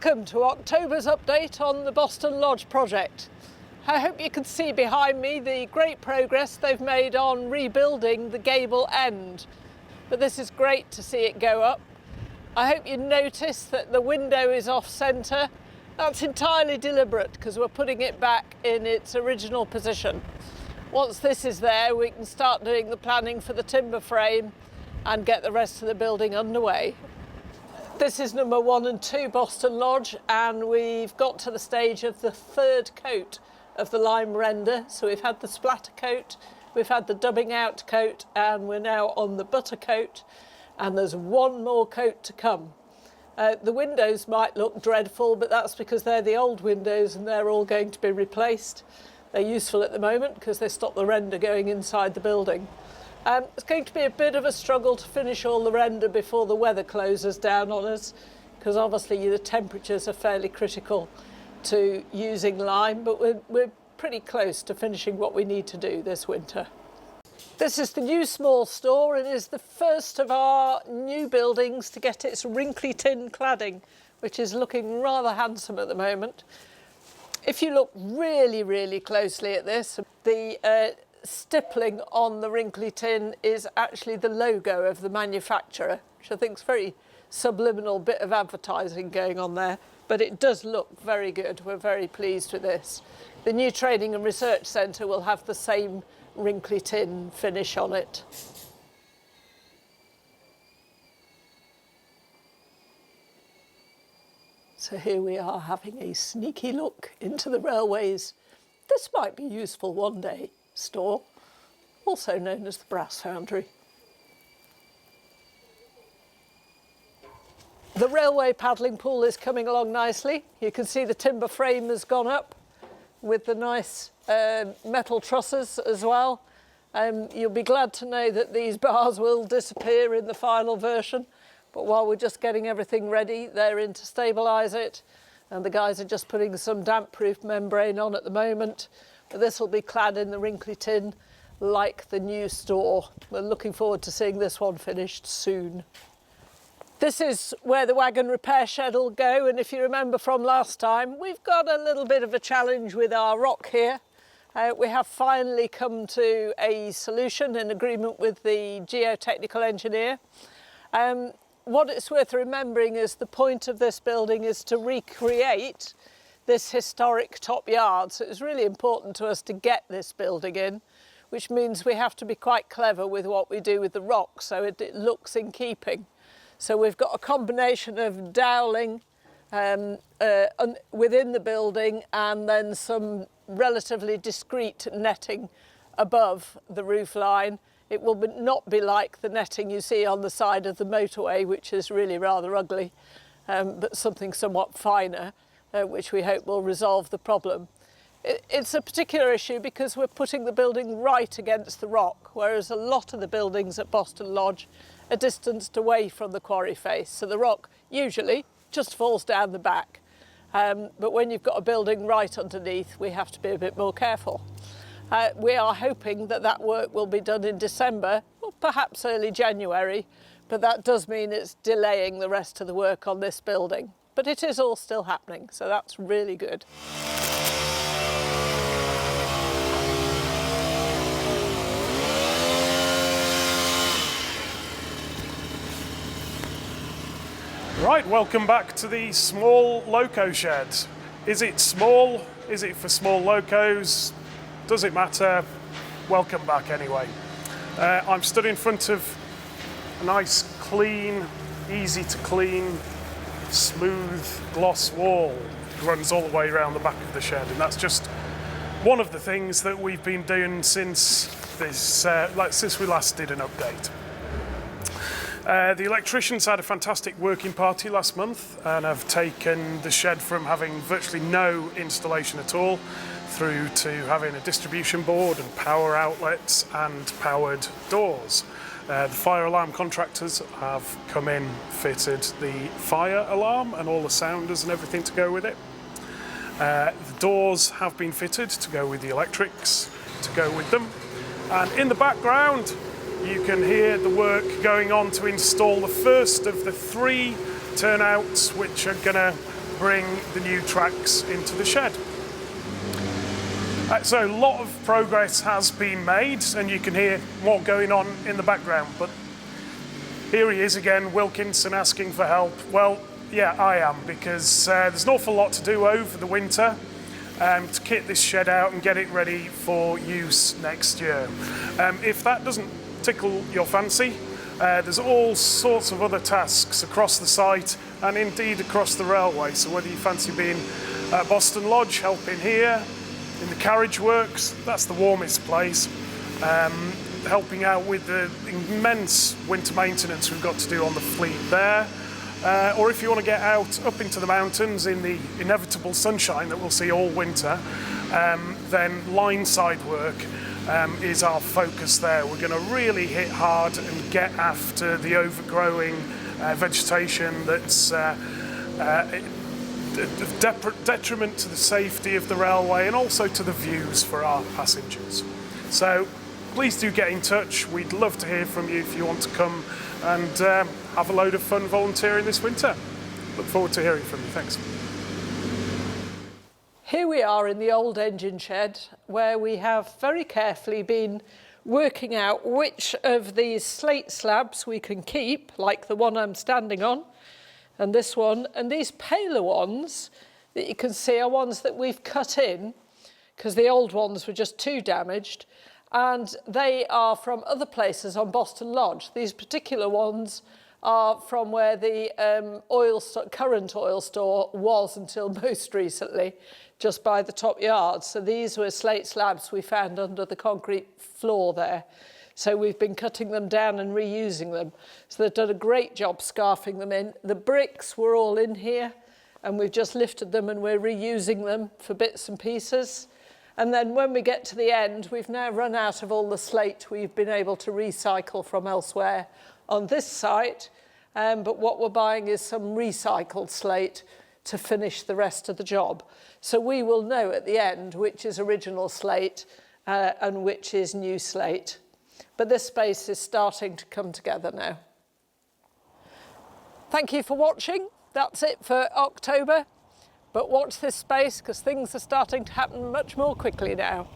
Welcome to October's update on the Boston Lodge project. I hope you can see behind me the great progress they've made on rebuilding the gable end. But this is great to see it go up. I hope you notice that the window is off centre. That's entirely deliberate because we're putting it back in its original position. Once this is there, we can start doing the planning for the timber frame and get the rest of the building underway. This is number 1 and 2 Boston Lodge, and we've got to the stage of the 3rd coat of the lime render. So we've had the splatter coat, we've had the dubbing out coat, and we're now on the butter coat, and there's one more coat to come. The windows might look dreadful, but that's because they're the old windows and they're all going to be replaced. They're useful at the moment because they stop the render going inside the building. It's going to be a bit of a struggle to finish all the render before the weather closes down on us, because obviously the temperatures are fairly critical to using lime, but we're pretty close to finishing what we need to do this winter. This is the new small store. It is the first of our new buildings to get its wrinkly tin cladding, which is looking rather handsome at the moment. If you look really closely at this, the stippling on the wrinkly tin is actually the logo of the manufacturer, which I think is a very subliminal bit of advertising going on there, but it does look very good. We're very pleased with this. The new Training and Research Centre will have the same wrinkly tin finish on it. So here we are having a sneaky look into the railways. This might be useful one day store, also known as the Brass Foundry. The railway paddling pool is coming along nicely. You can see the timber frame has gone up with the nice metal trusses as well. You'll be glad to know that these bars will disappear in the final version, but while we're just getting everything ready, they're in to stabilise it, and the guys are just putting some damp-proof membrane on at the moment. But this will be clad in the wrinkly tin like the new store. We're looking forward to seeing this one finished soon. This is where the wagon repair shed will go, and if you remember from last time, we've got a little bit of a challenge with our rock here. We have finally come to a solution in agreement with the geotechnical engineer. What it's worth remembering is the point of this building is to recreate this historic top yard. So it's really important to us to get this building in, which means we have to be quite clever with what we do with the rock so it looks in keeping. So we've got a combination of doweling within the building and then some relatively discreet netting above the roof line. It will not be like the netting you see on the side of the motorway, which is really rather ugly, but something somewhat finer, which we hope will resolve the problem. It's a particular issue because we're putting the building right against the rock, whereas a lot of the buildings at Boston Lodge are distanced away from the quarry face. So the rock usually just falls down the back. But when you've got a building right underneath, we have to be a bit more careful. We are hoping that that work will be done in December, or perhaps early January, but that does mean it's delaying the rest of the work on this building. But it is all still happening, so that's really good. Right, welcome back to the small loco shed. Is it small? Is it for small locos? Does it matter? Welcome back anyway. I'm stood in front of a nice, clean, easy to clean, smooth gloss wall. It runs all the way around the back of the shed, and that's just one of the things that we've been doing since since we last did an update. The electricians had a fantastic working party last month and have taken the shed from having virtually no installation at all through to having a distribution board and power outlets and powered doors. The fire alarm contractors have come in, fitted the fire alarm and all the sounders and everything to go with it. The doors have been fitted to go with the electrics to go with them. And in the background, you can hear the work going on to install the first of the 3 turnouts, which are going to bring the new tracks into the shed. So a lot of progress has been made, and you can hear more going on in the background, but here he is again, Wilkinson, asking for help. Well, yeah, I am, because there's an awful lot to do over the winter to kit this shed out and get it ready for use next year. If that doesn't tickle your fancy, there's all sorts of other tasks across the site and indeed across the railway. So whether you fancy being at Boston Lodge, helping here, in the carriage works, that's the warmest place, helping out with the immense winter maintenance we've got to do on the fleet there, or if you want to get out up into the mountains in the inevitable sunshine that we'll see all winter, then line side work is our focus there. We're going to really hit hard and get after the overgrowing vegetation that's detriment to the safety of the railway and also to the views for our passengers. So please do get in touch. We'd love to hear from you if you want to come and have a load of fun volunteering this winter. Look forward to hearing from you. Thanks. Here we are in the old engine shed, where we have very carefully been working out which of these slate slabs we can keep, like the one I'm standing on, and this one, and these paler ones that you can see are ones that we've cut in because the old ones were just too damaged, and they are from other places on Boston Lodge. These particular ones are from where the current oil store was until most recently, just by the top yard. So these were slate slabs we found under the concrete floor there. So we've been cutting them down and reusing them. So they've done a great job scarfing them in. The bricks were all in here, and we've just lifted them and we're reusing them for bits and pieces. And then when we get to the end, we've now run out of all the slate we've been able to recycle from elsewhere on this site. But what we're buying is some recycled slate to finish the rest of the job. So we will know at the end which is original slate and which is new slate. But this space is starting to come together now. Thank you for watching. That's it for October. But watch this space, because things are starting to happen much more quickly now.